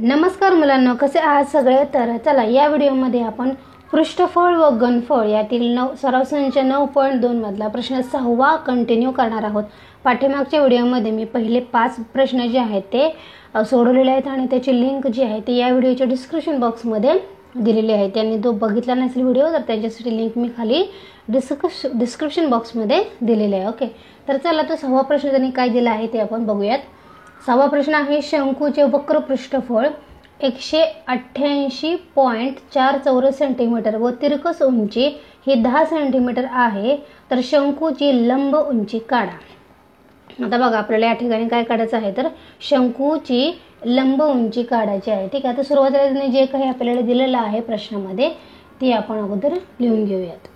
नमस्कार मुलांनो, कसे आहात सगळे. तर चला या व्हिडिओमध्ये आपण पृष्ठफळ व घनफळ यातील सराव संच 9.2 मधला प्रश्न 6वा कंटिन्यू करणार आहोत. पाठीमागच्या व्हिडिओमध्ये मी पहिले 5 प्रश्न जे आहेत ते सोडवलेले आहेत आणि त्याची लिंक जी आहे ती या व्हिडिओच्या डिस्क्रिप्शन बॉक्समध्ये दिलेली आहे. त्यांनी तो बघितला नसेल व्हिडिओ तर त्याच्यासाठी लिंक मी खाली डिस्क्रिप्शन बॉक्समध्ये दिलेले आहे. ओके, तर चला तो 6वा प्रश्न त्यांनी काय दिला आहे ते आपण बघूयात. 6वा प्रश्न आहे, शंकूचे वक्र पृष्ठफळ 188.4 चौरस सेंटीमीटर व तिरकस उंची ही 10 सेंटीमीटर आहे, तर शंकूची लंब उंची काढा. आता बघा, आपल्याला या ठिकाणी काय काढायचं आहे, तर शंकूची लंब उंची काढायची आहे. ठीक आहे, आता सुरुवातीला जे काही आपल्याला दिलेलं आहे प्रश्नामध्ये ते आपण अगोदर लिहून घेऊयात.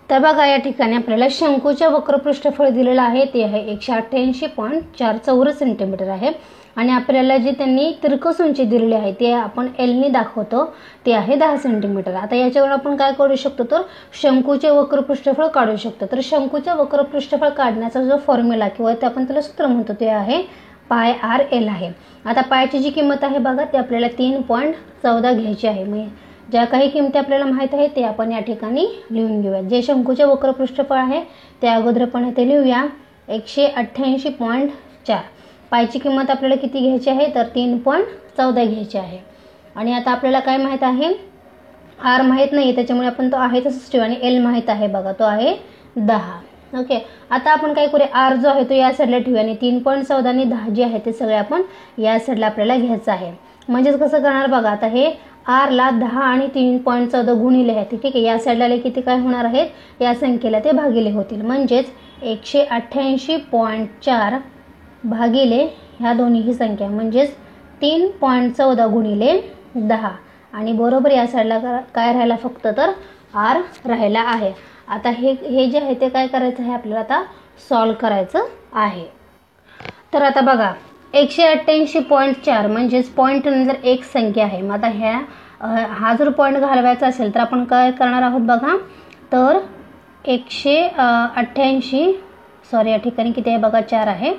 तर बघा, या ठिकाणी आपल्याला शंकूच्या वक्र पृष्ठफळ दिलेलं आहे ते आहे 188.4 चौरस सेंटीमीटर आहे आणि आपल्याला जे त्यांनी तिरकस उंची दिलेली आहे ते आपण एलनी दाखवतो ते आहे 10 सेंटीमीटर. आता याच्यावर आपण काय करू शकतो, तर शंकूचे वक्र पृष्ठफळ काढू शकतो. तर शंकूचे वक्र पृष्ठफळ काढण्याचा जो फॉर्म्युला किंवा ते आपण त्याला सूत्र म्हणतो ते आहे पाय आर एल आहे. आता पायची जी किंमत आहे बघा ती आपल्याला 3.14 घ्यायची आहे. म्हणजे ज्या काही किमती आपल्याला माहीत आहे ते आपण या ठिकाणी लिहून घेऊया. जे शंकूचे वक्र पृष्ठफळ आहे ते अगोदरपणे ते लिहूया 188.4. पायची किंमत आपल्याला किती घ्यायची आहे, तर 3.14 घ्यायची आहे. आणि आता आपल्याला काय माहीत आहे, आर माहीत नाही त्याच्यामुळे आपण तो आहे तसंच ठेवू आणि एल माहीत आहे बघा तो आहे 10. ओके, आता आपण काय करूया, आर जो आहे तो या साईडला ठेवूया आणि 3.14 आणि 10 जे आहे ते सगळे आपण या साईडला आपल्याला घ्यायचं आहे. म्हणजेच कसं करणार बघा, आता हे आरला 10 आणि 3.14 गुणिले आहेत. ठीक आहे, या साईडला किती काय होणार आहेत, या संख्येला ते भागिले होतील. म्हणजेच 188.4 भागिले ह्या दोन्ही संख्या म्हणजेच 3.14 गुणिले 10 आणि बरोबर या साईडला काय राहिला फक्त तर आर राहिला आहे. आता हे जे आहे ते काय करायचं आहे, आपल्याला आता सॉल्व करायचं आहे. तर आता बघा, 188.4 म्हणजेच पॉईंट नंतर एक संख्या आहे. मग आता हा जर पॉईंट घालवायचा असेल तर आपण काय करणार आहोत बघा, तर 188 या ठिकाणी किती आहे बघा 4 आहे.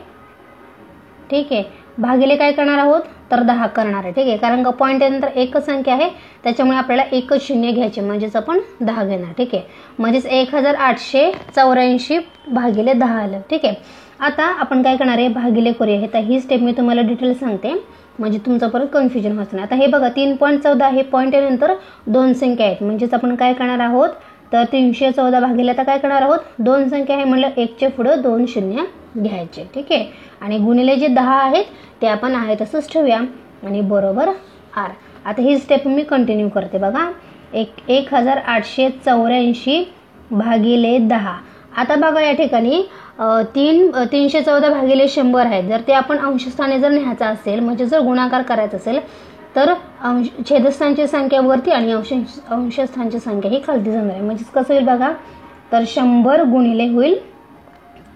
ठीक आहे, भागिले काय करणार आहोत, तर 10 करणार आहे. ठीक आहे, कारण का पॉईंट नंतर एकच संख्या आहे त्याच्यामुळे आपल्याला एकच शून्य घ्यायचे म्हणजेच आपण 10 घेणार. ठीक आहे, म्हणजेच 1884 भागिले 10 आलं. ठीक आहे, आता आपण काय करणार आहे, भागिले करूया. हे तर ही स्टेप मी तुम्हाला डिटेल सांगते म्हणजे तुमचं परत कन्फ्युजन व्हायचं नाही. आता हे बघा 3.14 हे पॉईंट नंतर 2 संख्या आहेत म्हणजेच आपण काय करणार आहोत, तर 314 भागिले आता काय करणार आहोत, 2 संख्या आहे म्हणलं 1च्या पुढं 2 शून्य घ्यायचे. ठीक आहे, आणि गुणिले जे 10 आहेत ते आपण आहे तसंच ठेवूया आणि बरोबर आर. आता ही स्टेप मी कंटिन्यू करते बघा, 1884 भागिले 10. आता बघा या ठिकाणी 314 भागिले 100 आहे. जर ते आपण अंशस्थानी जर न्यायचं असेल म्हणजे जर गुणाकार करायचा असेल तर छेदस्थानची संख्या वरती आणि अंशस्थानची संख्या ही खालती जाणार आहे. म्हणजेच कसं होईल बघा, तर 100 गुणिले होईल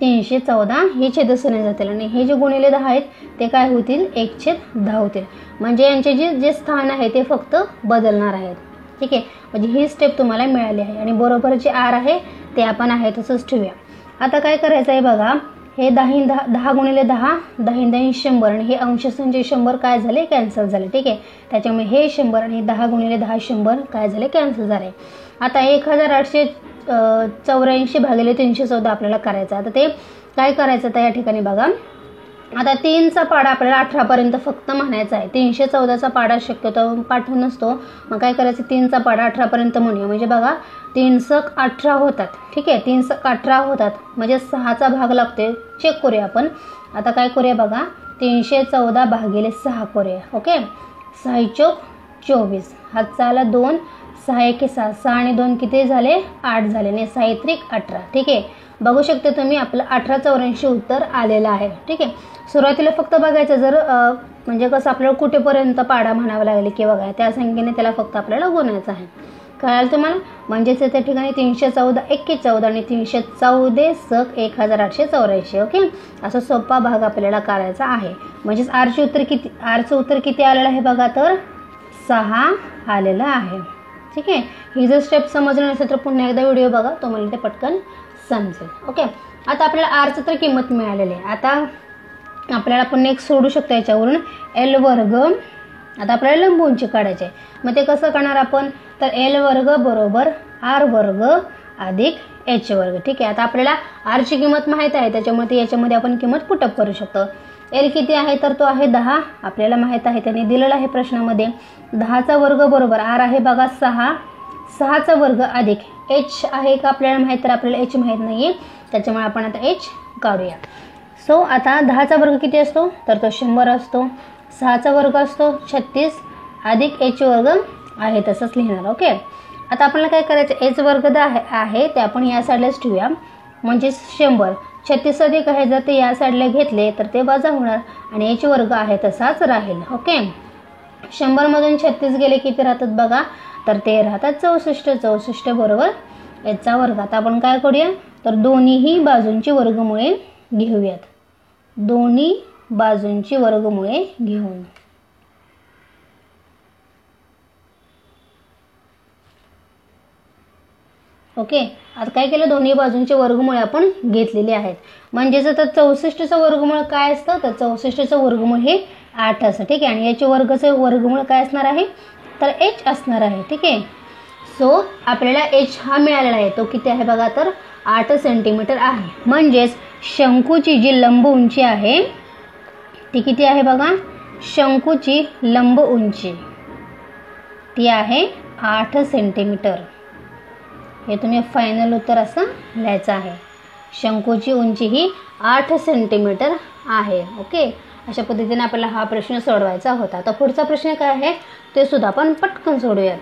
314 हे छेदस्थानी जातील आणि हे जे गुणिले 10 आहेत ते काय होतील 1/10 होतील. म्हणजे यांचे जे स्थान आहे ते फक्त बदलणार आहेत. ठीक आहे, म्हणजे ही स्टेप तुम्हाला मिळाली आहे आणि बरोबर जे आर आहे ते आपण आहे तसंच ठेवूया. आता काय करायचं आहे बघा, हे 10 गुणिले 10 10 100 आणि हे अंशस्थानचे 100 काय झाले, कॅन्सल झाले. ठीक आहे, त्याच्यामुळे हे 100 आणि 10 गुणिले 10 100 काय झाले, कॅन्सल झाले. आता 1884 भागिले 314 आपल्याला करायचं. आता ते काय करायचं तर या ठिकाणी बघा, आता 3चा पाडा आपल्याला 18पर्यंत फक्त म्हणायचा आहे. 314चा पाडा शक्यतो पाठ नसतो, मग काय करायचं 3चा पाडा 18पर्यंत म्हणूया. म्हणजे बघा 3 सक 18 होतात. ठीक आहे, 3 सक 18 होतात म्हणजे 6चा भाग लागतोय. चेक करूया आपण. आता काय करूया बघा, 314 भागिले 6 करूया. ओके, 6 चौक 24, हातचा आला 2, 6 1 6, 6 आणि 2 किती झाले, 8 झाले आणि 6 त्रिक 18. ठीक आहे, बघू शकते तुम्ही आपलं 1884 उत्तर आलेलं आहे. ठीक आहे, सुरुवातीला फक्त बघायचं जर म्हणजे कसं आपल्याला कुठेपर्यंत पाडा म्हणावं लागेल किंवा काय त्या संख्येने त्याला फक्त आपल्याला गुणायचं आहे. कळालं तुम्हाला, म्हणजेच त्या ठिकाणी 314 1 14 आणि 314 सक 1884. ओके, असा सोपा भाग आपल्याला करायचा आहे. म्हणजेच आरचं उत्तर किती आलेलं आहे बघा, तर 6 आलेलं आहे. ठीक आहे, ही जर स्टेप समजली नसेल तर पुन्हा एकदा व्हिडिओ बघा, तुम्हाला ते पटकन समजेल. ओके, आता आपल्याला आरचं तर किंमत मिळालेली आहे. आता आपल्याला पुन्हा एक सोडू शकतो याच्यावरून, एल वर्ग आता आपल्याला लंब उंची काढायची आहे. मग ते कसं करणार आपण, तर एल वर्ग बरोबर आर वर्ग अधिक एच वर्ग. ठीक आहे, आता आपल्याला आरची किंमत माहीत आहे, त्याच्यामुळे याच्यामध्ये आपण किंमत पुटअप करू शकतो. एल किती आहे, तर तो आहे 10. आपल्याला माहीत आहे, त्याने दिलेला आहे प्रश्नामध्ये. 10चा वर्ग बरोबर आर आहे बघा 6, 6चा वर्ग अधिक एच आहे का आपल्याला माहीत, तर आपल्याला एच माहीत नाही आहे, त्याच्यामुळे आपण आता एच काढूया. सो आता 10चा वर्ग किती असतो, तर तो 100 असतो. 6चा वर्ग असतो 36 अधिक एच वर्ग आहे तसंच लिहिणार. ओके, आता आपल्याला काय करायचं, एच वर्ग आहे ते आपण या साईडलाच ठेवूया, म्हणजे 100. 36 अधिक आहे जर ते या साईडला घेतले तर ते वजा होणार आणि एच वर्ग आहे तसाच राहील. ओके, 100 मधून 36 गेले किती राहतात बघा, तर ते राहतात 64. 64 बरोबर एचचा वर्ग. आता आपण काय करूया, तर दोन्हीही बाजूंची वर्गमुळे घेऊयात. दोन्ही बाजूंची वर्गमुळे घेऊन ओके, आता काय केलं, दोन्ही बाजूंचे वर्गमुळे आपण घेतलेले आहेत. म्हणजेच आता 64चं वर्गमूळ काय असतं, तर 64चं वर्गमूळ हे 8 असतं. ठीक आहे, आणि याचे वर्गचं वर्गमूळ काय असणार आहे, तर एच असणार आहे. ठीक आहे, सो आपल्याला एच हा मिळालेला आहे, तो किती आहे बघा, तर 8 सेंटीमीटर आहे. म्हणजेच शंकूची जी लंब उंची आहे ती किती आहे बघा, शंकूची लंब उंची ती आहे 8 सेंटीमीटर. हे तुम्ही फायनल उत्तर असं लिहायचं आहे. शंकूची उंची ही 8 सेंटीमीटर आहे. ओके, अशा पद्धतीने आपल्याला हा प्रश्न सोडवायचा होता. आता पुढचा प्रश्न काय आहे ते सुद्धा आपण पटकन सोडूयात.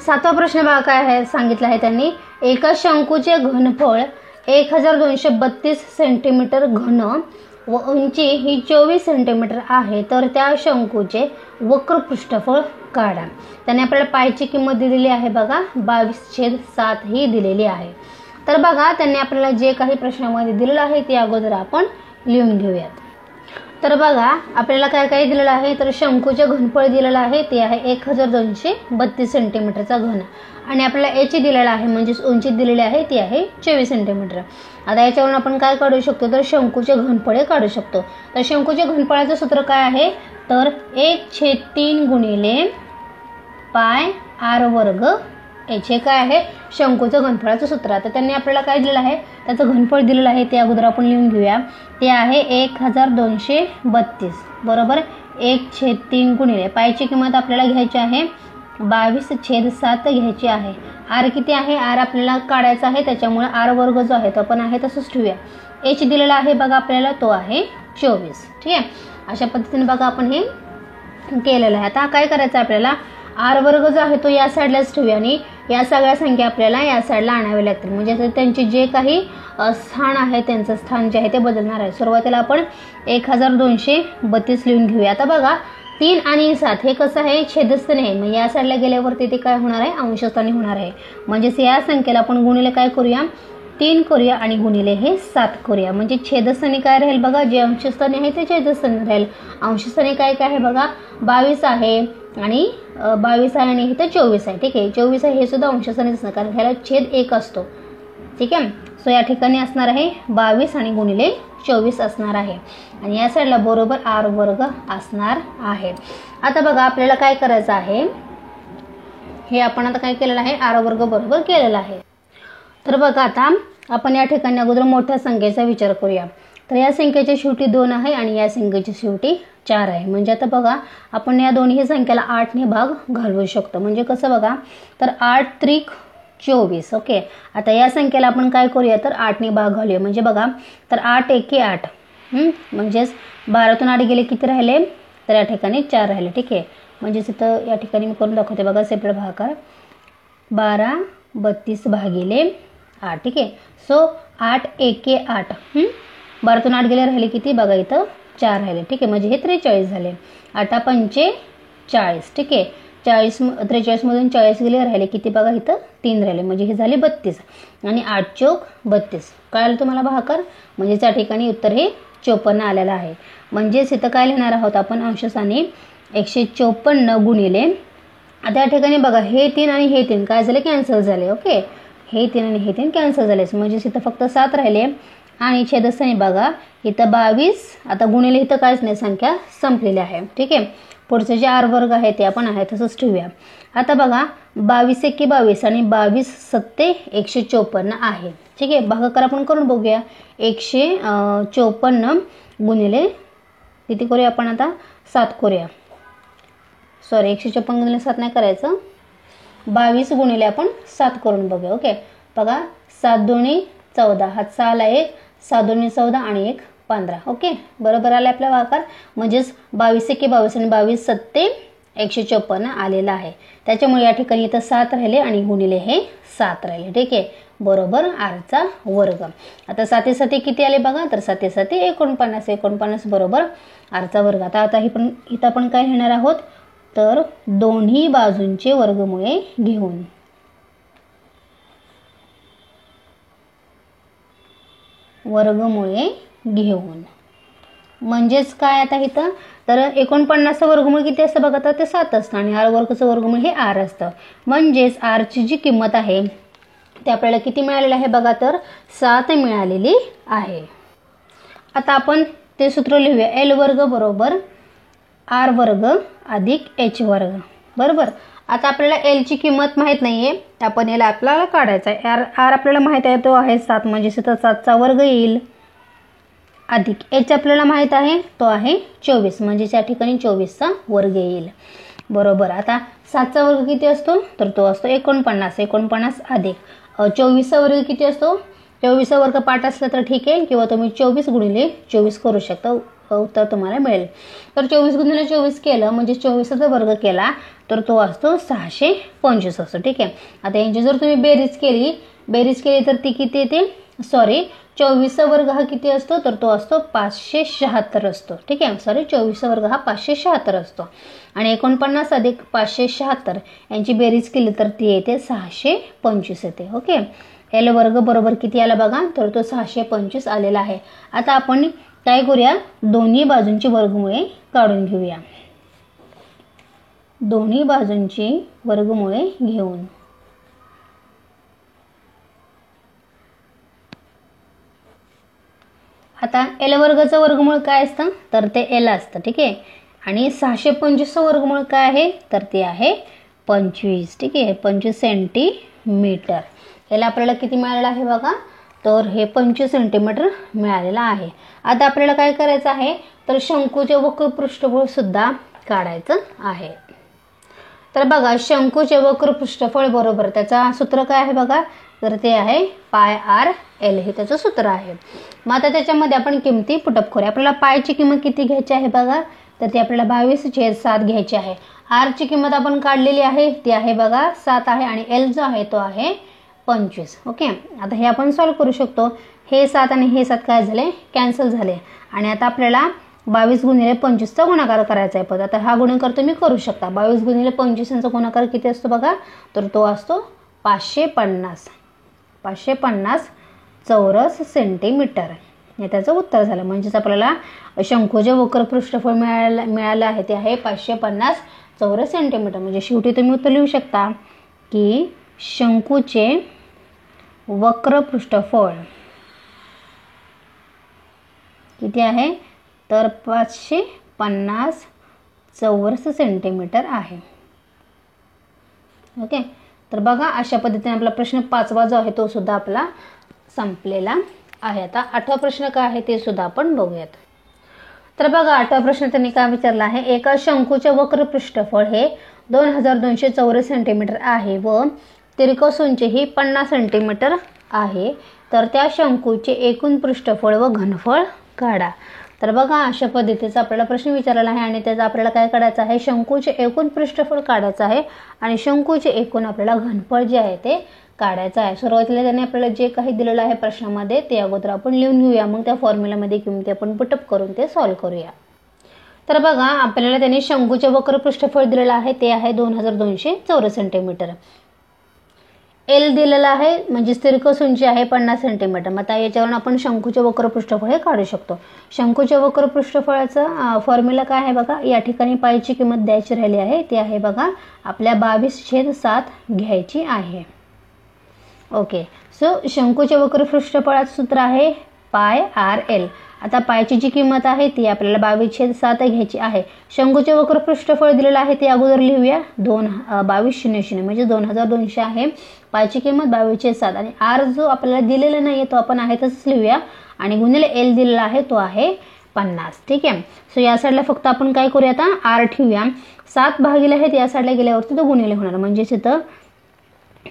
7वा प्रश्न बघा काय आहे, सांगितलं आहे त्यांनी, एका शंकूचे घनफळ 1232 सेंटीमीटर घन व उंची ही 24 सेंटीमीटर आहे, तर त्या शंकूचे वक्र पृष्ठफळ काढा. त्याने आपल्याला पायची किंमत दिलेली आहे बघा 22/7 ही दिलेली आहे. तर बघा त्यांनी आपल्याला जे काही प्रश्नामध्ये दिलेलं आहे ते अगोदर आपण लिहून घेऊयात. तर बघा आपल्याला काय काय दिलेलं आहे, तर शंकूचे घनफळ दिलेलं आहे ते आहे 1232 सेंटीमीटरचा घन आणि आपल्याला एच दिलेला आहे, म्हणजेच उंची दिलेली आहे ती आहे 24 सेंटीमीटर. आता याच्यावरून आपण काय काढू शकतो, तर शंकूचे घनफळे काढू शकतो. तर शंकूचे घनफळाचं सूत्र काय आहे, तर 1/3 गुणिले पाय आर वर्ग एच. हे काय आहे, शंकूचं घनफळाचं सूत्र. आता त्यांनी आपल्याला काय दिलेलं आहे, त्याचं घनफळ दिलेलं आहे ते अगोदर आपण लिहून घेऊया. ते आहे 1232 बरोबर 1/3 गुणिले पायची किंमत आपल्याला घ्यायची आहे 22/7 घ्यायची आहे. आर किती आहे, आर आपल्याला काढायचा आहे, त्याच्यामुळे आर वर्ग जो आहे तो पण आहे तसंच ठेवूया. एच दिलेला आहे बघा आपल्याला, तो आहे 24. ठीक आहे, अशा पद्धतीने बघा आपण हे केलेलं आहे. आता काय करायचं आपल्याला, आर वर्ग जो आहे तो या साईडलाच ठेवूया आणि या सगळ्या संख्या आपल्याला या साईडला आणाव्या लागतील. म्हणजे त्यांचे जे काही स्थान आहे त्यांचं स्थान जे आहे ते बदलणार आहे. सुरुवातीला आपण 1232 लिहून घेऊया. आता बघा 3 आणि 7 हे कसं आहे, छेदस्थानी आहे. मग या साईडला गेल्यावरती ते काय होणार आहे, अंशस्थानी होणार आहे. म्हणजेच या संख्येला आपण गुणिले काय करूया, 3 करूया आणि गुणिले हे 7 करूया. म्हणजे छेदस्थानी काय राहील बघा, जे अंशस्थानी आहे ते छेदस्थानी राहील. अंशस्थानी काय काय आहे बघा, 22 आहे आणि 22 आहे आणि इथं 24 आहे. ठीक आहे, 24 आहे हे सुद्धा अंशस्थानीच असणार कारण ह्याला छेद 1 असतो. ठीक आहे, सो या ठिकाणी असणार आहे 22 आणि गुणिले 24 असणार आहे आणि या साईडला बरोबर आर वर्ग असणार आहे. आता बघा आपल्याला काय करायचं आहे, हे आपण आता काय केलेलं आहे, आर वर्ग बरोबर केलेलं आहे. तर बघा आता आपण या ठिकाणी अगोदर मोठ्या संख्येचा विचार करूया. तर या संख्येच्या शेवटी 2 आहे आणि या संख्येच्या शेवटी 4 आहे. म्हणजे आता बघा आपण या दोन्ही संख्येला 8 ने भाग घालवू शकतो. म्हणजे कसं बघा, तर 8 त्रिक 24. ओके, आता या संख्येला आपण काय करूया, तर 8 ने भाग घालूया. म्हणजे बघा तर 8 एके 8 म्हणजेच 12तून 8 गेले किती राहिले, तर या ठिकाणी 4 राहिले. ठीक आहे, म्हणजेच इथं या ठिकाणी मी करून दाखवते बघा सेपरेट भागाकार 12 32 भागिले 8. ठीक आहे, सो 8 एके 8 12तून 8 गेले राहिले किती बघा इथं 4 राहिले. ठीक आहे, म्हणजे हे 43 झाले. 8 पंचे 40. ठीक आहे, 43 मधून 40 गेले राहिले किती बघा इथं 3 राहिले. म्हणजे हे झाले 32 आणि 8 चौक 32. कळालं तुम्हाला भागाकार, म्हणजे त्या ठिकाणी उत्तर हे 54 आलेलं आहे. म्हणजेच इथं काय लिहिणार आहोत आपण, अंशस्थानी 154 गुणिले, आता या ठिकाणी बघा हे 3 आणि हे 3 काय झाले, कॅन्सल झाले. ओके, हे 3 आणि हे 3 कॅन्सल झाले. म्हणजेच इथं फक्त 7 राहिले आणि छेदस्थानी बघा इथं 22. आता गुणिले इथं काहीच नाही, संख्या संपलेली आहे. ठीक आहे, पुढचं जे आर वर्ग आहे ते आपण आहे तसंच ठेवूया. आता बघा 22 एके 22 आणि 22 सत्ते 154 आहे. ठीक आहे, भागाकार आपण करून बघूया. 154 गुणिले किती करूया आपण आता 7 करूया. सॉरी 154 गुणिले 7 नाही करायचं, 22 गुणिले आपण 7 करून बघूया. ओके बघा 7 दोन्ही 14, हात 6 ला 1, 7 दोन्ही 14 आणि 1 15. ओके बरोबर आला आपला भागाकार. म्हणजेच 22 एके 22 आणि 22 सत्ते 154 आलेला आहे. त्याच्यामुळे या ठिकाणी इथं 7 राहिले आणि गुणिले हे 7 राहिले. ठीक आहे, बरोबर आरचा वर्ग. आता 7 7 किती आले बघा, तर 7 7 49, 49 बरोबर आरचा वर्ग. आता इथं आपण काय लिहिणार आहोत, तर दोन्ही बाजूंचे वर्गमुळे घेऊन. वर्गमुळे घेऊन म्हणजेच काय आता इथं, तर 49 वर्गमूळ किती असतं बघा, तर ते 7 असतं आणि आर वर्गचं वर्गमूळ हे आर असतं. म्हणजेच आरची जी किंमत आहे ते आपल्याला किती मिळालेलं आहे बघा, तर 7 मिळालेली आहे. आता आपण ते सूत्र लिहूया. एल वर्ग बरोबर आर वर्ग अधिक एच वर्ग. बरोबर. आता आपल्याला एल ची किंमत माहीत नाहीये, आपण एल आपल्याला काढायचा आहे. आर आपल्याला माहीत आहे तो आहे 7, म्हणजे इथं 7चा वर्ग येईल, अधिक एच आपल्याला माहीत आहे तो आहे 24, म्हणजे या ठिकाणी 24चा वर्ग येईल. बरोबर. आता 7चा वर्ग किती असतो, तर तो असतो 49, 49 अधिक 24चा वर्ग किती असतो, 24चा वर्ग पाठ असला तर ठीक आहे, किंवा तुम्ही 24 गुणिले 24 करू शकता, उत्तर तुम्हाला मिळेल. तर 24 गुणिले 24 केलं म्हणजे 24चा वर्ग केला तर तो असतो 625 असतो. ठीक आहे. आता यांची जर तुम्ही बेरीज केली तर ती किती येते, सॉरी 24चा वर्ग हा किती असतो, तर तो असतो 576 असतो. ठीक आहे, सॉरी 24चा वर्ग हा 576 असतो आणि 49 अधिक 576 यांची बेरीज केली तर ती येते 625 येते. ओके. एल वर्ग बरोबर किती आला बघा, तर तो 625 आलेला आहे. आता आपण काय करूया, दोन्ही बाजूंची वर्गमुळे काढून घेऊया. दोन्ही बाजूंची वर्गमुळे घेऊन. आता एल वर्गाचं वर्गमूळ काय असतं, तर ते एल असतं. ठीक आहे. आणि 625चं वर्गमूळ काय आहे, तर ते आहे 25. ठीक आहे, 25 सेंटीमीटर. याला आपल्याला किती मिळालेलं आहे बघा, तर हे 25 सेंटीमीटर मिळालेलं आहे. आता आपल्याला काय करायचं आहे, तर शंकूचे वक्र पृष्ठफळ सुद्धा काढायचं आहे. तर बघा शंकूचे वक्र पृष्ठफळ बरोबर त्याचा सूत्र काय आहे बघा, तर ते आहे पाय आर एल, हे त्याचं सूत्र आहे. मग आता त्याच्यामध्ये आपण किमती पुटअप करूया. आपल्याला पायची किंमत किती घ्यायची आहे बघा, तर ती आपल्याला 22/7 घ्यायची आहे. आरची किंमत आपण काढलेली आहे ती आहे बघा 7 आहे आणि एल जो आहे तो आहे 25. ओके. आता हे आपण सॉल्व्ह करू शकतो. हे 7 आणि हे 7 काय झाले, कॅन्सल झाले. आणि आता आपल्याला 22 गुणिले 25चा गुणाकार करायचा आहे. पण आता हा गुणाकार तुम्ही करू शकता. 22 गुणिले 25 यांचा गुणाकार किती असतो बघा, तर तो असतो 550 चौरस सेंटीमीटर. हे त्याचं उत्तर झालं. म्हणजेच आपल्याला शंकूचे वक्र पृष्ठफळ मिळालं आहे ते आहे 550 चौरस सेंटीमीटर. म्हणजे शेवटी तुम्ही उत्तर लिहू शकता की शंकूचे वक्र पृष्ठफळ किती आहे, तर 550 चौरस सेंटीमीटर आहे. ओके. तर बघा अशा पद्धतीने आपला प्रश्न 5वा जो आहे तो सुद्धा आपला संपलेला आहे. आता 8वा प्रश्न काय आहे ते सुद्धा आपण बघूयात. तर बघा 8वा प्रश्न त्यांनी काय विचारला आहे, एका शंकूचे वक्र पृष्ठफळ हे 2200 चौरस सेंटीमीटर आहे व तिरकस उंची ही 50 सेंटीमीटर आहे, तर त्या शंकूचे एकूण पृष्ठफळ व घनफळ काढा. तर बघा अशा पद्धतीचा आपल्याला प्रश्न विचारलेला आहे आणि त्याचा आपल्याला काय काढायचं आहे, शंकूचे एकूण पृष्ठफळ काढायचं आहे आणि शंकूचे एकूण आपल्याला घनफळ जे आहे ते काढायचं आहे. सुरुवातीला त्यांनी आपल्याला जे काही दिलेलं आहे प्रश्नामध्ये ते अगोदर आपण लिहून घेऊया, मग त्या फॉर्म्युलामध्ये किमती आपण पुटअप करून ते सॉल्व्ह करूया. तर बघा आपल्याला त्यांनी शंकूचे वक्र पृष्ठफळ दिलेलं आहे ते आहे 2200 चौरस सेंटीमीटर. एल दिलेला आहे म्हणजे तिरकस उंची आहे 50 सेंटीमीटर. मग आता याच्यावरून आपण शंकूचे वक्र पृष्ठफळ हे काढू शकतो. शंकूच्या वक्र पृष्ठफळाचा फॉर्म्युला काय आहे बघा, या ठिकाणी पायची किंमत द्यायची राहिली आहे ती आहे बघा आपल्या 22/7 घ्यायची आहे. ओके. सो शंकूच्या वक्र पृष्ठफळाचं सूत्र आहे पाय आर एल आता पायची जी किंमत आहे ती आपल्याला 22/7 घ्यायची आहे. शंकूचे वक्र पृष्ठफळ दिलेलं आहे ते अगोदर लिहूया. 2200 म्हणजे 2200 आहे. पायची किंमत 22/7 आणि आर जो आपल्याला दिलेला नाही तो आपण आहे तसंच लिहूया आणि गुणिले एल दिलेला आहे तो आहे 50. ठीक आहे. सो या साईडला फक्त आपण काय करूया आता आर ठेवूया. 7 भागिले आहेत या साईडला गेल्यावरती तो गुणिले होणार म्हणजेच इथं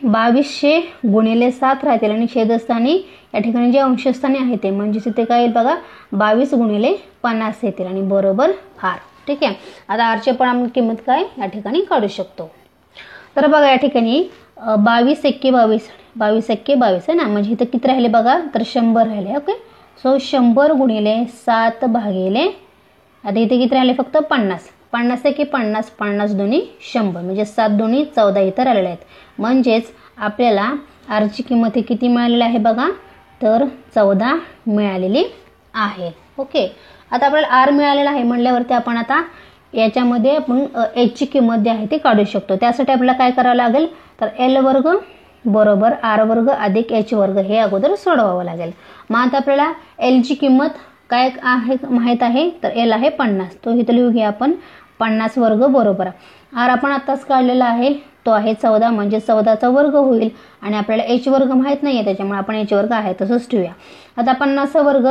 2200 गुणिले 7 राहतील आणि छेदस्थानी या ठिकाणी जे अंशस्थानी आहे ते म्हणजेच इथे काय येईल बघा 22 गुणिले 50 येतील आणि बरोबर आर. ठीक आहे. आता आरचे पण आपण किंमत काय या ठिकाणी काढू शकतो. तर बघा या ठिकाणी 22 एक्के 22 आहे ना म्हणजे इथं किती राहिले बघा तर 100 राहिले. ओके. सो 100 गुणिले 7 भागिले आता इथे किती राहिले फक्त 50. 50 एक्के 50 50 दोन्ही 100 म्हणजे 7 दोन्ही 14 इथं राहिलेले आहेत. म्हणजेच आपल्याला आरची किंमत ही किती मिळालेली आहे बघा तर 14 मिळालेली आहे. ओके. आता आपल्याला आर मिळालेला आहे म्हणल्यावरती आपण आता याच्यामध्ये आपण एचची किंमत जी आहे ती काढू शकतो. त्यासाठी आपल्याला काय करावं लागेल तर एल वर्ग बरोबर आर वर्ग अधिक एच वर्ग हे अगोदर सोडवावं लागेल. मग आता आपल्याला एलची किंमत काय आहे माहीत आहे तर एल आहे 50. तो इथं लिहू घ्या आपण 50 वर्ग बरोबर आर आपण आत्ताच काढलेला आहे तो आहे 14 म्हणजे 14चा वर्ग होईल आणि आपल्याला एच वर्ग माहीत नाही आहे त्याच्यामुळे आपण एच वर्ग आहे तसंच ठेवूया. आता 50चा वर्ग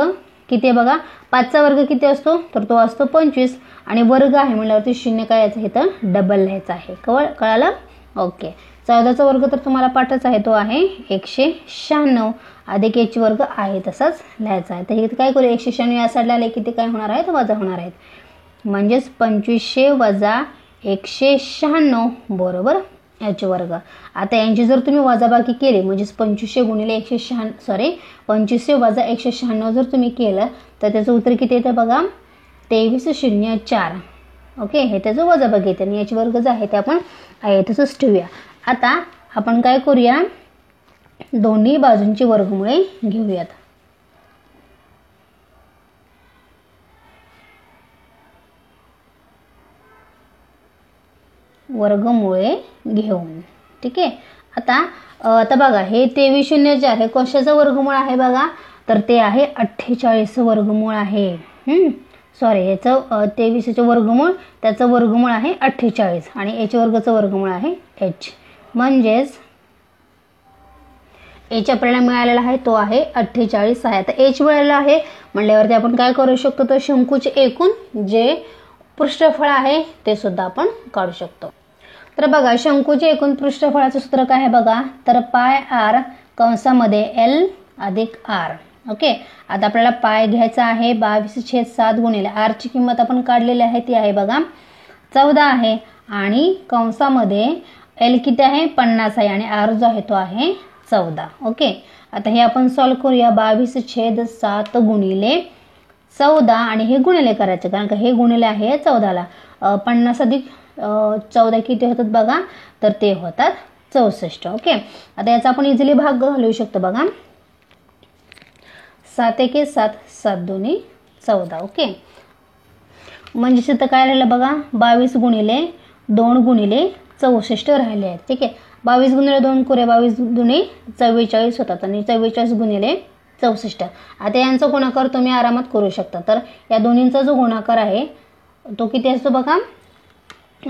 किती आहे बघा 5चा वर्ग किती असतो तर तो असतो 25 आणि वर्ग आहे म्हटल्यावरती 0 काय याचं इथं डबल लिहायचं आहे. कळालं. ओके. 14चा वर्ग तर तुम्हाला पाठच आहे तो आहे 196 अधिक एच वर्ग आहे तसाच लिहायचा आहे. तर इथे काय करू 196 या साईडला आले किती काय होणार आहेत वजा होणार आहेत म्हणजेच 2500 वजा 196 बरोबर एच वर्ग. आता यांची जर तुम्ही वजाबाकी केली म्हणजेच 2500 गुणिले 2500 वजा 196 जर तुम्ही केलं तर त्याचं उत्तर किती येतं बघा 2304. ओके. हे त्याचं वजाबाकी येते आणि एच वर्ग जे आहे ते आपण आहे तसंच ठेवूया. आता आपण काय करूया दोन्ही बाजूंची वर्गमुळे घेऊयात. वर्गमुळे घेऊन. ठीक आहे. आता बघा हे 2304 हे कशाचं वर्गमूळ आहे बघा तर ते आहे 48 वर्गमूळ आहे. सॉरी याचं 23चं वर्गमूळ त्याचं वर्गमूळ आहे 48 आणि एच वर्गचं वर्गमूळ आहे एच म्हणजेच एच आपल्याला मिळालेला आहे तो आहे 48 आहे. आता एच मिळालेला आहे म्हणल्यावरती आपण काय करू शकतो तर शंकूचे एकूण जे पृष्ठफळ आहे ते सुद्धा आपण काढू शकतो. तर बघा शंकूचे एकूण पृष्ठफळाचं सूत्र काय आहे बघा तर पाय आर कंसामध्ये एल अधिक आर. ओके. आता आपल्याला पाय घ्यायचा आहे 22/7 गुणिले आरची किंमत आपण काढलेली आहे ती आहे बघा 14 आहे आणि कंसामध्ये एल किती आहे 50 आहे आणि आर जो आहे तो आहे 14. ओके. आता हे आपण सॉल्व्ह करूया 22/7 गुणिले 14 आणि हे गुणिले करायचे कारण का हे गुणिले आहे 14ला 50 अधिक 14 किती होतात बघा तर ते होतात 64. ओके. आता याचा आपण इझिली भाग घालू शकतो बघा 7 एके 7 7 दोन्ही 14. ओके. म्हणजे इथं काय राहिलं बघा 22 गुणिले 2 गुणिले 64 राहिले आहेत. ठीक आहे. 22 गुणिले 2 करूया 22 दुणे 44 होतात आणि 44 गुणिले 64. आता यांचा गुणाकार तुम्ही आरामात करू शकता. तर या दोन्हींचा जो गुणाकार आहे तो किती असतो बघा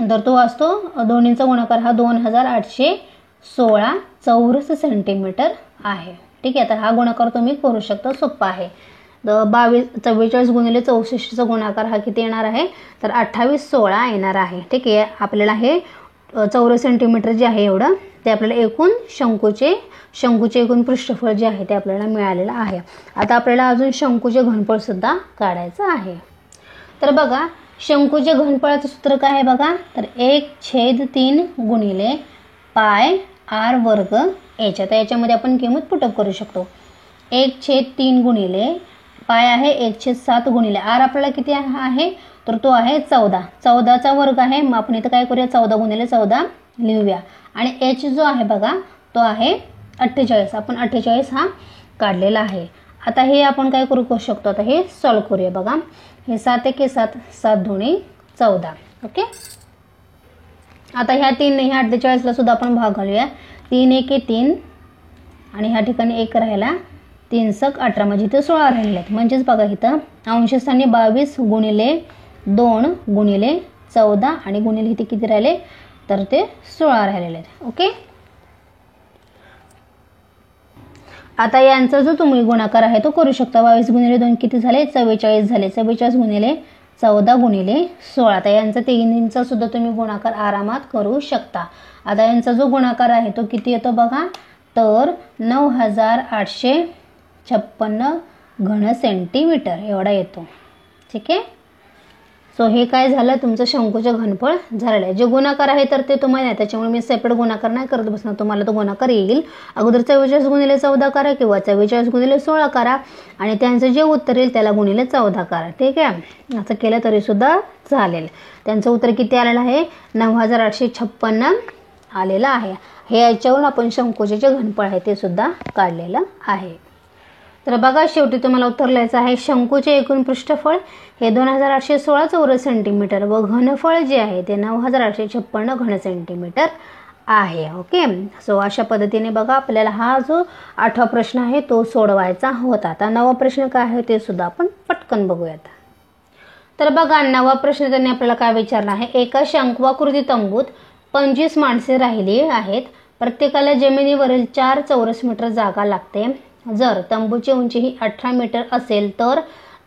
तर तो असतो दोन्हींचा गुणाकार हा 2816 चौरस सेंटीमीटर आहे. ठीक आहे. तर हा गुणाकार तुम्ही करू शकता सोपा आहे. 44 गुणिले 64चा गुणाकार हा किती येणार आहे तर 2816 येणार आहे. ठीक आहे. आपल्याला हे चौरस सेंटीमीटर जे आहे एवढं ते आपल्याला एकूण शंकूचे एकूण पृष्ठफळ जे आहे ते आपल्याला मिळालेलं आहे. आता आपल्याला अजून शंकूचे घनफळ सुद्धा काढायचं आहे. तर बघा शंकूचे घनफळाचं सूत्र काय आहे बघा तर 1/3 गुणिले पाय आर वर्ग एच. आता याच्यामध्ये आपण किंमत पुटअप करू शकतो 1/3 गुणिले पाय आहे 1/7 गुणिले आर आपल्याला किती आहे तर तो आहे 14. 14चा वर्ग आहे मग आपण इथं काय करूया 14 गुणिले 14 लिहूया आणि एच जो आहे बघा तो आहे 48. आपण 48 हा काढलेला आहे. आता हे आपण काय करू शकतो आता हे सॉल्व्ह करूया बघा हे 7 एके 7 7 दोन्ही 14. ओके. आता ह्या 48ला सुद्धा आपण भाग घालूया 3 एके 3 आणि ह्या ठिकाणी 1 राहिला 3×18 म्हणजे इथं 16 राहिलेले आहेत. म्हणजेच बघा इथं अंशस्थानी 22 गुणिले 2 गुणिले 14 आणि गुणिले इथे किती राहिले तर ते 16 राहिलेले आहेत. ओके. आता यांचा जो तुम्ही गुणाकार आहे तो करू शकता. 22 गुणिले 2 किती झाले 44 झाले. 44 गुणिले 14 गुणिले 16. आता यांचा तिन्हींचा सुद्धा तुम्ही गुणाकार आरामात करू शकता. आता यांचा जो गुणाकार आहे तो किती येतो बघा तर 9856 घन सेंटीमीटर एवढा येतो. ठीक आहे. सो हे काय झालं तुमचं शंकूचे घनफळ झालेलं आहे. जे गुणाकार आहे तर ते तुम्हाला नाही त्याच्यामुळे मी सेपरेट गुणाकार नाही करत बसणार. तुम्हाला तो गुणाकार येईल. अगोदर 44 गुणिले 14 करा किंवा 44 गुणिले 16 करा आणि त्यांचं जे उत्तर येईल त्याला गुणिले 14 करा. ठीक आहे. असं केलं तरी सुद्धा चालेल. त्यांचं उत्तर किती आलेलं आहे 9856 आलेलं आहे. हे याच्यावरून आपण शंकूचे जे घनफळ आहे ते सुद्धा काढलेलं आहे. तर बघा शेवटी तुम्हाला उत्तर लिहायचं आहे शंकूचे एकूण पृष्ठफळ हे 2816 चौरस सेंटीमीटर व घनफळ जे आहे ते 9856 घन सेंटीमीटर आहे. ओके. सो अशा पद्धतीने बघा आपल्याला हा जो 8वा प्रश्न आहे तो सोडवायचा होता. आता 9वा प्रश्न काय आहे ते सुद्धा आपण पटकन बघूयात. तर बघा 9वा प्रश्न त्यांनी आपल्याला काय विचारला आहे. एका शंकवाकृती तंबूत 25 माणसे राहिली आहेत. प्रत्येकाला जमिनीवरील 4 चौरस मीटर जागा लागते. जर तंबूची उंची ही 18 मीटर असेल तर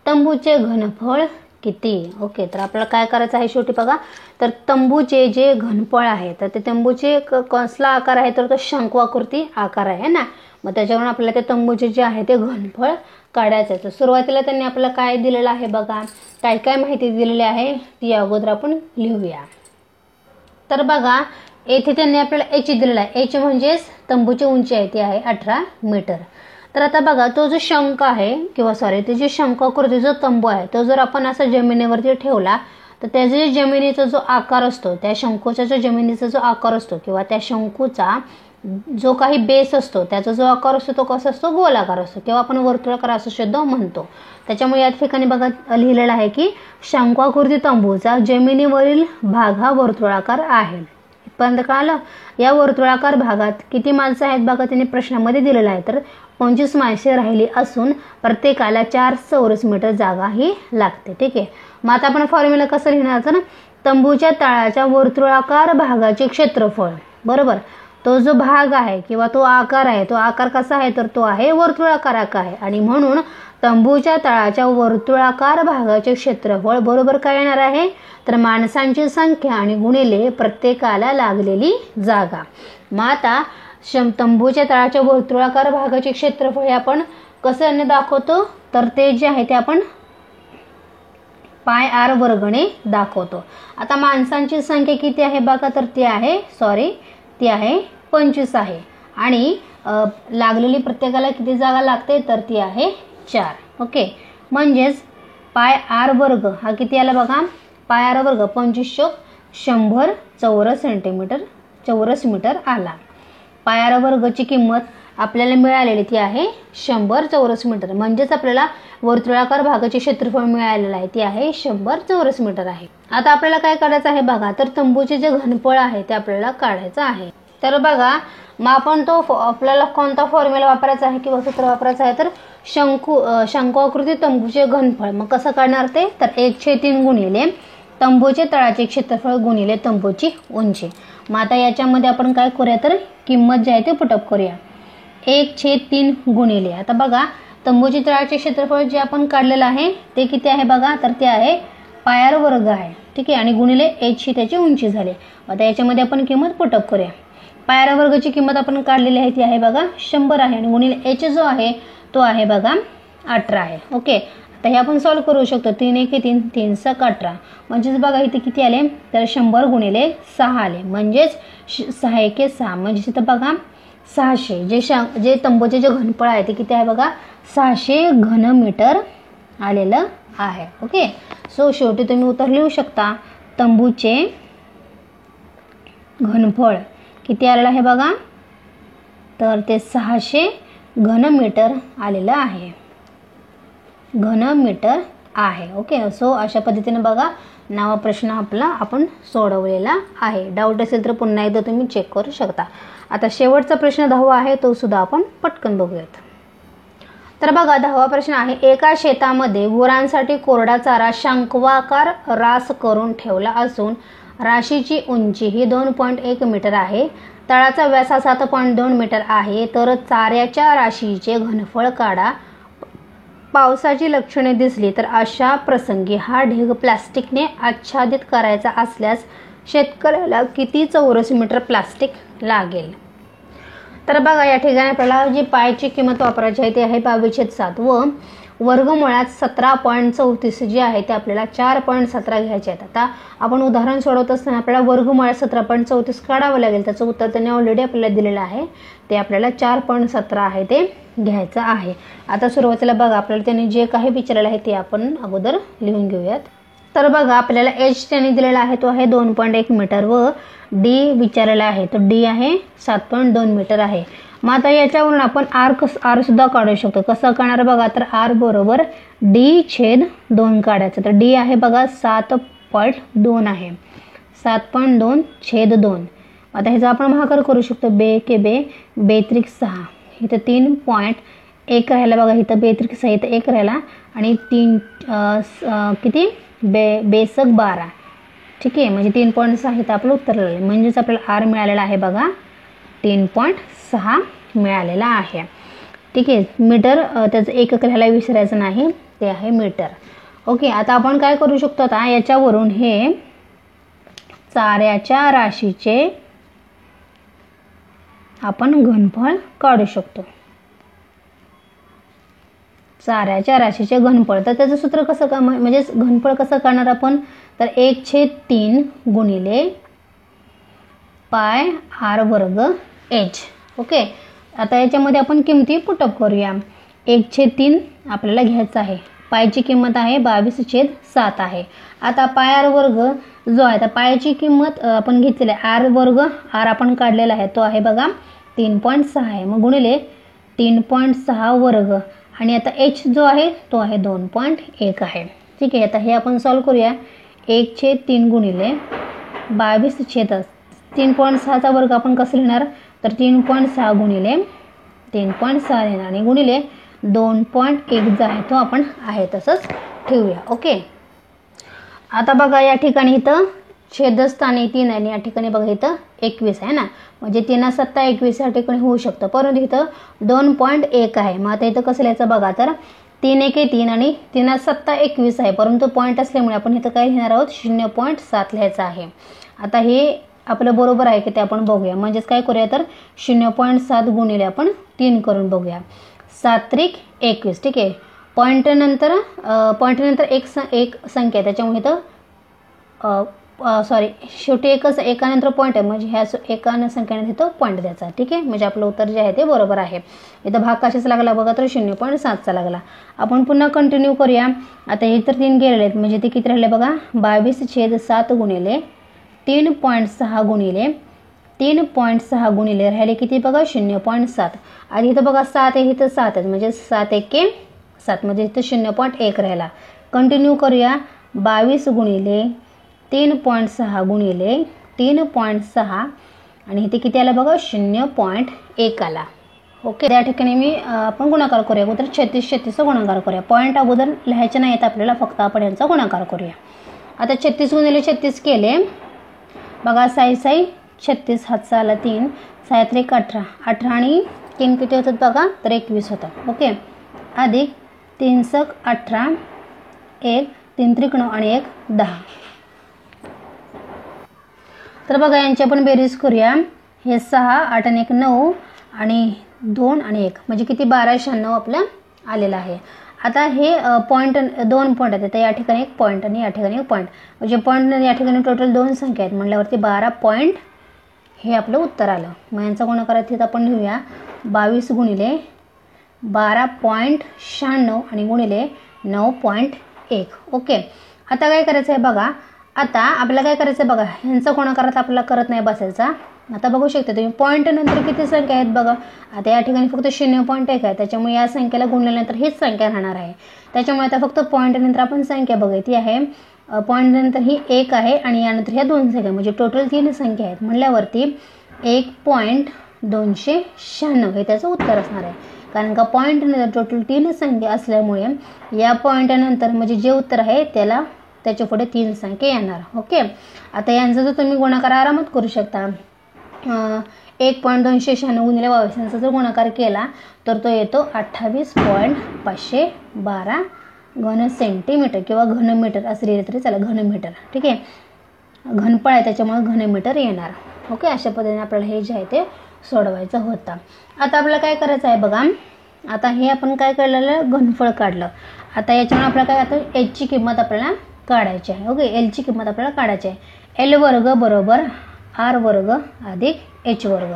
तंबूचे घनफळ किती. ओके. तर आपल्याला काय करायचं आहे शेवटी बघा तर तंबूचे जे घनफळ आहे तर ते तंबूचे कसला आकार आहे तर तो शंकवाकृती आकार आहे ना. मग त्याच्यावरून आपल्याला ते तंबूचे जे आहे ते घनफळ काढायचं आहे. तर सुरुवातीला त्यांनी आपल्याला काय दिलेलं आहे बघा काय काय माहिती दिलेली आहे ती अगोदर आपण लिहूया. तर बघा येथे त्यांनी आपल्याला एच दिलेला आहे. एच म्हणजेच तंबूची उंची आहे ती आहे 18 मीटर. तर आता बघा तो जो शंख आहे किंवा ते जे शंखाकृती जो तंबू आहे तो जर आपण असा जमिनीवरती ठेवला तर त्याचा जे जमिनीचा जो आकार असतो त्या शंकूचा जो जमिनीचा जो आकार असतो किंवा त्या शंकूचा जो काही बेस असतो त्याचा जो आकार असतो तो कसा असतो गोलाकार असतो किंवा आपण वर्तुळाकार असं सुद्धा म्हणतो. त्याच्यामुळे या ठिकाणी बघा लिहिलेलं आहे की शंकवाकृती तंबूचा जमिनीवरील भाग हा वर्तुळाकार आहे. पण कळालं. या वर्तुळाकार भागात किती माणसं आहेत बघा त्यांनी प्रश्नामध्ये दिलेलं आहे तर 25 माणसे राहिली असून प्रत्येकाला 4 चौरस मीटर जागा ही लागते. ठीक आहे. मग आता आपण फॉर्म्युला कसं लिहिणार तर तंबूच्या तळाच्या वर्तुळाकार भागाचे क्षेत्रफळ बरोबर तो जो भाग आहे किंवा तो आकार आहे तो आकार कसा आहे तर तो आहे वर्तुळाकार आकार आहे आणि म्हणून तंबूच्या तळाच्या वर्तुळाकार भागाचे क्षेत्रफळ बरोबर काय येणार आहे तर माणसांची संख्या आणि गुणिले प्रत्येकाला लागलेली जागा. मग आता तंबूच्या तळाच्या वर्तुळाकार भागाचे क्षेत्रफळ हे आपण कसं दाखवतो तर ते जे आहे ते आपण πr वर्गने दाखवतो. आता माणसांची संख्या किती आहे बघा तर ती आहे 25 आहे आणि लागलेली प्रत्येकाला किती जागा लागते तर ती आहे 4. ओके. म्हणजेच πr वर्ग हा किती आला बघा πr वर्ग 25/100 चौरस मीटर आला. πr वर्गची किंमत आपल्याला मिळालेली ती आहे 100 चौरस मीटर. म्हणजेच आपल्याला वर्तुळाकार भागाचे क्षेत्रफळ मिळालेलं आहे ती आहे 100 चौरस मीटर आहे. आता आपल्याला काय करायचं आहे बघा तर तंबूचे जे घनफळ आहे ते आपल्याला काढायचं आहे. तर बघा मग आपण तो आपल्याला कोणता फॉर्म्युला वापरायचा आहे किंवा सूत्र वापरायचं आहे तर शंकवाकृती तंबूचे घनफळ. मग कसं काढणार ते तर 1/3 गुणिले तंबूचे तळाचे क्षेत्रफळ गुणिले तंबूची उंची. मग आता याच्यामध्ये आपण काय करूया तर किंमत जी आहे ते पुटअप करूया. 1/3 गुणिले आता बघा तंबूचे तळाचे क्षेत्रफळ जे आपण काढलेलं आहे ते किती आहे बघा तर ते आहे πr वर्ग आहे. ठीक आहे. आणि गुणिले h ही त्याची उंची झाली. आता याच्यामध्ये आपण किंमत पुटअप करूया. πr वर्गची किंमत आपण काढलेली आहे ती आहे बघा 100 आहे आणि गुणिले h जो आहे तो आहे बघा 18 आहे. ओके. आता हे आपण सॉल्व करू शकतो. 3 1 3 3 6 18 म्हणजेच बघा इथे किती आले तर 100 गुणिले 6 आले म्हणजेच 6 1 6 म्हणजे इथं बघा 600 जे तंबूचे जे घनफळ आहे ते किती आहे बघा 600 घन मीटर आलेलं आहे. ओके. सो शेवटी तुम्ही उत्तर लिहू शकता तंबूचे घनफळ किती आलेलं आहे बघा तर ते 600 घन मीटर आलेलं आहे. घन मीटर आहे. ओके. सो अशा पद्धतीने बघा 9वा प्रश्न आपला आपण सोडवलेला आहे. डाऊट असेल तर पुन्हा एकदा तुम्ही चेक करू शकता. आता शेवटचा प्रश्न 10वा आहे तो सुद्धा आपण पटकन बघूयात. तर बघा 10वा प्रश्न आहे, एका शेतामध्ये गुरांसाठी कोरडा चारा शंक्वाकार रास करून ठेवला असून राशीची उंची ही 2.1 मीटर आहे, तळाचा व्यास 7.2 मीटर आहे, तर चाऱ्याच्या राशीचे घनफळ काढा. पावसाची लक्षणे दिसली तर अशा प्रसंगी हा ढीग प्लास्टिकने आच्छादित करायचा असल्यास शेतकऱ्याला किती चौरस मीटर प्लास्टिक लागेल. तर बघा या ठिकाणी आपल्याला जी पायची किंमत वापरायची आहे ती आहे 22/7 व वर्गमुळात 17.34 जे आहे ते आपल्याला 4.17 घ्यायचे आहेत. आता आपण उदाहरण सोडवत असताना आपल्याला वर्गमुळात 17.34 काढावं लागेल. त्याचं उत्तर त्यांनी ऑलरेडी आपल्याला दिलेलं आहे, ते आपल्याला 4.17 आहे ते घ्यायचं आहे. आता सुरुवातीला बघा आपल्याला त्यांनी जे काही विचारलेलं आहे ते आपण अगोदर लिहून घेऊयात. तर बघा आपल्याला एच त्यांनी दिलेला आहे तो आहे 2.1 मीटर व डी विचारलेला आहे तो डी आहे 7.2 मीटर आहे. मग आता याच्यावरून आपण आर सुद्धा काढू शकतो. कसं करणार बघा, तर आर बरोबर D/2 काढायचं. तर डी आहे बघा 7.2 आहे, 7.2/2. आता ह्याचा आपण भागाकार करू शकतो. बे के बे, बेत्रिक 6, इथं 3.1 राहिला बघा, इथं बेत्रिक 6, इथं 1 राहिला आणि 3 किती बेसक 12. ठीक आहे, म्हणजे 3.6 इथं आपलं उत्तर आलं. म्हणजेच आपल्याला आर मिळालेला आहे बघा 3.6 मिळालेला आहे. ठीक आहे, मीटर त्याचं एकक लिहायला विसरायचं नाही, ते आहे मीटर. ओके, आता आपण काय करू शकतो, आता याच्यावरून हे चाऱ्याच्या राशीचे आपण घनफळ काढू शकतो. चाऱ्याच्या राशीचे घनफळ, तर त्याचं सूत्र कसं म्हणजे घनफळ कसं काढणार आपण, तर 1/3 गुणिले पाय आर वर्ग एच. ओके, आता याच्यामध्ये आपण किमती पुटअप करूया. 1/3 आपल्याला घ्यायचं आहे, पायची किंमत आहे 22/7 आहे. आता पाय आर वर्ग जो आहे, तर पायाची किंमत आपण घेतलेली आहे, आर वर्ग आर आपण काढलेला आहे तो आहे बघा 3.6 आहे, मग गुणिले 3.6 वर्ग आणि आता एच जो आहे तो आहे 2.1 आहे. ठीक आहे, आता हे आपण सॉल्व करूया. 1/3 गुणिले 22/3.6चा वर्ग आपण कसं लिहिणार, तर 3.6 गुणिले 3.6 लिहिणार आणि गुणिले 2.1 जो आहे तो आपण आहे तसंच ठेवूया. ओके, आता बघा या ठिकाणी इथं छेदस्थानी 3 आणि या ठिकाणी बघा इथं 21 आहे ना, म्हणजे 3×7=21 या ठिकाणी होऊ शकतं, परंतु इथं 2.1 आहे. मग आता इथं कसं लिहायचं बघा, तर 3×1=3 आणि 3×7=21 आहे, परंतु पॉईंट असल्यामुळे आपण इथं काय लिहिणार आहोत 0.7 लिहायचं आहे. आता हे आपलं बरोबर आहे की ते आपण बघूया. म्हणजेच काय करूया, तर 0.7 गुणिले आपण 3 करून बघूया. 7×3=21. ठीक आहे, पॉईंट नंतर एक संख्या आहे, त्याच्यामुळे इथं शेवटी एकानंतर पॉईंट आहे, म्हणजे ह्या एकानं संख्येने तिथं पॉईंट द्यायचा. ठीक आहे, म्हणजे आपलं उत्तर जे आहे ते बरोबर आहे. इथं भाग कशाचा लागला बघा, तर 0.7चा लागला. आपण पुन्हा कंटिन्यू करूया. आता हे तर 3 गेलेले आहेत, म्हणजे ते किती राहिले बघा 22/7 गुणिले 3.6 गुणिले 3.6 गुणिले राहिले किती बघा 0.7. आधी इथं बघा 7 आहे, इथं 7 आहे, म्हणजे 7×1=7, म्हणजे इथं 0.1 राहिला. कंटिन्यू करूया. 22 गुणिले 3.6 गुणिले 3.6 आणि इथे किती आला बघा 0.1 आला. ओके, त्या ठिकाणी मी आपण गुणाकार करूया. अगोदर 36 गुणाकार करूया. पॉईंट अगोदर लिहायचे नाहीत आपल्याला, फक्त आपण यांचा गुणाकार करूया. आता 36 गुणिले 36 केले बघा, 6×6=36, हातचा आला 3, 6×3=18, 18 आणि 3 किती होतात बघा, तर 21 होतं. ओके, अधिक 3×18, 1 3×3=9 आणि 1 10. तर बघा यांची आपण बेरीज करूया. हे 6, 8 आणि 1 9 आणि 2 आणि 1 म्हणजे किती 1296 आपलं आलेलं आहे. आता हे पॉईंट 2 पॉईंट आहेत, तर या ठिकाणी 1 पॉईंट आणि या ठिकाणी 1 पॉईंट, म्हणजे पॉईंट या ठिकाणी टोटल 2 संख्या आहेत, म्हटल्यावरती 12 पॉईंट हे आपलं उत्तर आलं. मग यांचा गुणाकार तिथं आपण लिहूया. 22 गुणिले 12.96 आणि गुणिले 9.1. ओके, आता काय करायचं आहे बघा, आता आपल्याला काय करायचं बघा, ह्यांचा गुणाकार आपल्याला करत नाही बसायचा. आता बघू शकता तुम्ही पॉईंट नंतर किती संख्या आहेत बघा. आता या ठिकाणी फक्त 0.1 आहे, त्याच्यामुळे या संख्येला गुणल्यानंतर हीच संख्या राहणार आहे. त्याच्यामुळे आता फक्त पॉईंट नंतर आपण संख्या बघायची आहे. पॉईंट नंतर ही 1 आहे आणि यानंतर ह्या 2 संख्या, म्हणजे टोटल 3 संख्या आहेत, म्हणल्यावरती 1.296 हे त्याचं उत्तर असणार आहे. कारण का पॉईंटनंतर टोटल 3 संख्या असल्यामुळे या पॉईंटनंतर म्हणजे जे उत्तर आहे त्याच्या पुढे 3 संख्या येणार. ओके, आता यांचा जर तुम्ही गुणाकार आरामात करू शकता. 1.296 गुणिले 22 यांचा जर गुणाकार केला तर तो येतो 28.512 घन सेंटीमीटर किंवा घनमीटर असं लिहिलं तरी चालेल, घनमीटर. ठीक आहे, घनफळ आहे त्याच्यामुळे घनमीटर येणार. ओके, अशा पद्धतीने आपल्याला हे जे आहे ते सोडवायचं होतं. आता आपल्याला काय करायचं आहे बघा, आता हे आपण काय काढलेलं घनफळ काढलं. आता याच्यामुळे आपल्याला काय आता एचची किंमत आपल्याला काढायची आहे. ओके, एलची किंमत आपल्याला काढायची आहे. एल वर्ग बरोबर आर वर्ग अधिक एच वर्ग.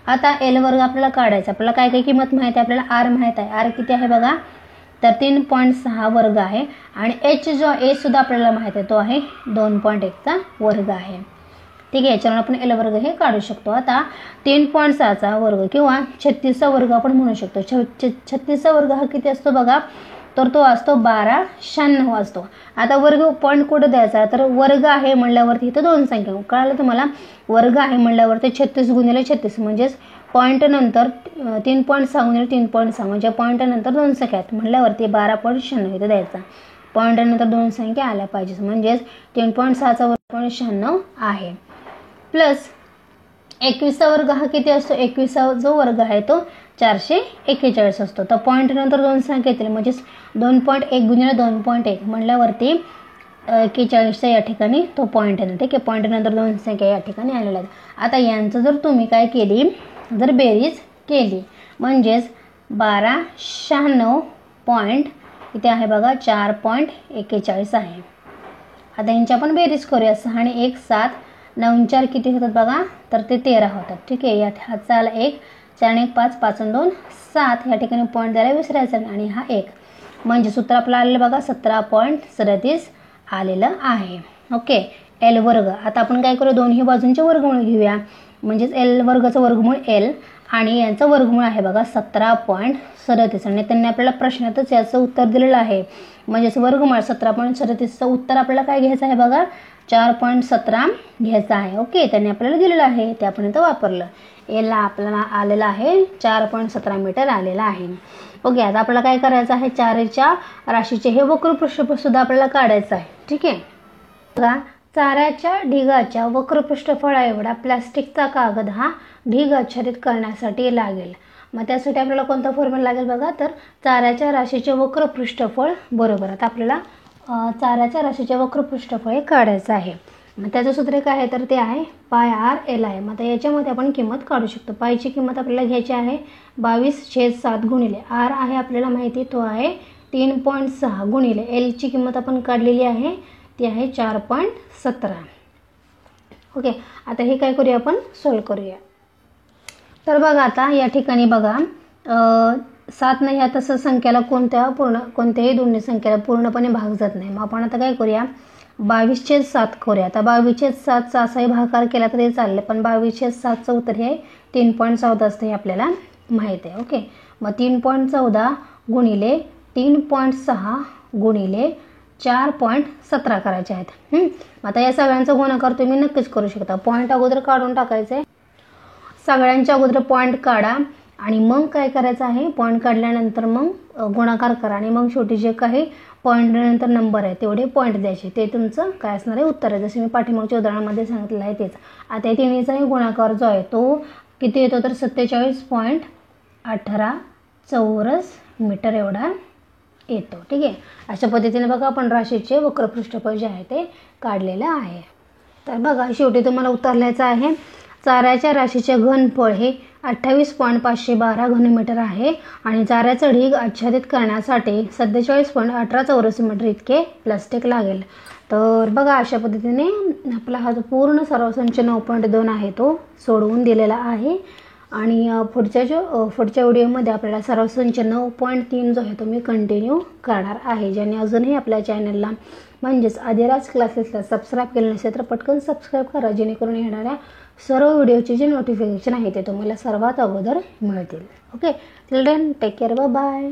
आता एल वर्ग आपल्याला काढायचा. आपल्याला काय काय किंमत माहिती आहे, आपल्याला आर माहीत आहे. आर किती आहे बघा, तर 3.6 वर्ग आहे. आणि एच जो ए सुद्धा आपल्याला माहिती आहे, तो आहे 2.1चा वर्ग आहे. ठीक आहे, याच्यावर आपण एल वर्ग हे काढू शकतो. आता 3.6चा वर्ग किंवा 36चा वर्ग आपण म्हणू शकतो. 36चा वर्ग हा किती असतो बघा, तर तो असतो 1296 असतो. आता वर्ग पॉईंट कुठं द्यायचा, तर वर्ग आहे म्हणल्यावरती इथं 2 संख्या कळालं तुम्हाला. वर्ग आहे म्हणल्यावरती 36 गुणिले 36 म्हणजेच पॉईंट नंतर 3.6 गुणिले 3.6 म्हणजे पॉईंट नंतर 2 संख्या आहेत म्हणल्यावरती 12.96 इथं द्यायचा. पॉईंट नंतर 2 संख्या आल्या पाहिजे म्हणजेच 3.6चा वर्ग 0.96 आहे. प्लस 21चा वर्ग हा किती असतो, 21चा जो वर्ग आहे तो 441 असतो. तर पॉईंट नंतर 2 संख्या येतील म्हणजेच 2.1 गुणिले 2.1 म्हणल्यावरती 41चा या ठिकाणी तो पॉईंट आहे. ठीक आहे, पॉईंट नंतर 2 संख्या या ठिकाणी आलेल्या आहेत. आता यांचं जर तुम्ही काय केली, जर बेरीज केली म्हणजेच 1296 पॉईंट इथे आहे बघा 4.41 आहे. आता यांची आपण बेरीज करूया. 6 आणि 1 7, 9 4 किती होतात बघा, तर ते 13 होतात. ठीक आहे, यात हा चाल 1, 4 आणि 1 5, 5 आणि 2 7 या ठिकाणी पॉईंट द्यायला विसरायचं नाही. आणि हा 1 म्हणजे सूत्र आपलं आलेलं बघा 17.37 आलेलं आहे. ओके, एल वर्ग. आता आपण काय करू, दोन्ही बाजूंचे वर्गमूळ घेऊया. म्हणजेच एल वर्गाचं वर्गमूळ एल आणि यांचं वर्गमूळ आहे बघा 17.37. आणि त्यांनी आपल्याला प्रश्नातच याचं उत्तर दिलेलं आहे. म्हणजेच वर्गमूळ 17.37चं उत्तर आपल्याला काय घ्यायचं आहे बघा, 4.17 घ्यायचा आहे. ओके, त्यांनी आपल्याला दिलेलं आहे ते आपण इथं वापरलं. एलला आपल्याला आलेलं आहे 4.17 मीटर आलेलं आहे. ओके, आता आपल्याला काय करायचं आहे, 4च्या राशीचे हे वक्रपृष्ठ सुद्धा आपल्याला काढायचं आहे. ठीक आहे बघा, चाऱ्याच्या ढिगाच्या वक्रपृष्ठफळा एवढा प्लास्टिकचा कागद हा ढीग आच्छादित करण्यासाठी लागेल. मग त्यासाठी आपल्याला कोणता फॉर्म्युला लागेल बघा, तर चाऱ्याच्या राशीचे वक्रपृष्ठफळ बरोबर. आता आपल्याला चाऱ्याच्या राशीचे वक्रपृष्ठफळ हे काढायचं आहे. मग त्याचं सूत्र काय आहे, तर ते आहे पाय आर एल आहे. मग आता याच्यामध्ये आपण किंमत काढू शकतो. पायची किंमत आपल्याला घ्यायची आहे 22/7 गुणिले आर आहे आपल्याला माहिती, तो आहे 3.6 गुणिले एलची किंमत आपण काढलेली आहे ती आहे 4.17. ओके, आता हे काय करूया, आपण सॉल्व करूया. तर बघा आता या ठिकाणी बघा 7 नाही ह्या तसं संख्याला कोणत्याही दोन्ही संख्याला पूर्णपणे भाग जात नाही. मग आपण आता काय करूया, 22/7 करूया. आता 22/7चा असाही भागाकार केला तरी चालले, पण 22/7चं उत्तर हे 3.14 असतं हे आपल्याला माहीत आहे. ओके, मग 3.14 गुणिले 3.6 गुणिले 4.17 करायचे आहेत. आता या सगळ्यांचा गुणाकार तुम्ही नक्कीच करू शकता. पॉईंट अगोदर काढून टाकायचे, सगळ्यांच्या अगोदर पॉईंट काढा आणि मग काय करायचं आहे, पॉईंट काढल्यानंतर मग गुणाकार करा आणि मग शेवटी जे काही पॉईंट नंतर नंबर आहे तेवढे पॉईंट द्यायचे, ते तुमचं काय असणार आहे उत्तर आहे. जसे मी पाठीमागच्या उदाहरणामध्ये सांगितलं आहे तेच. आता या तिन्हीचाही गुणाकार जो आहे तो किती येतो, तर 47.18 चौरस मीटर एवढा येतो. ठीक आहे, अशा पद्धतीने बघा आपण राशीचे वक्रपृष्ठफळ जे आहे ते काढलेलं आहे. तर बघा शेवटी तुम्हाला उत्तर लिहायचं आहे, चाऱ्याच्या राशीचे घनफळ हे 28.512 घनमीटर आहे आणि चाऱ्याचं ढीग आच्छादित करण्यासाठी 47.18 चौरस मीटर इतके प्लास्टिक लागेल. तर बघा अशा पद्धतीने आपला हा जो पूर्ण सरासंच 9.2 आहे तो सोडवून दिलेला आहे. आणि पुढच्या व्हिडिओमध्ये आपल्याला सरासंच 9.3 जो आहे तो मी कंटिन्यू करणार आहे. ज्याने अजूनही आपल्या चॅनलला म्हणजेच आदिराज क्लासेसला सबस्क्राईब केलं नसेल तर पटकन सबस्क्राईब करा, जेणेकरून येणाऱ्या सर्व व्हिडिओचे जे नोटिफिकेशन आहे ते तुम्हाला सर्वात अगोदर मिळतील. Okay, till then take care, bye.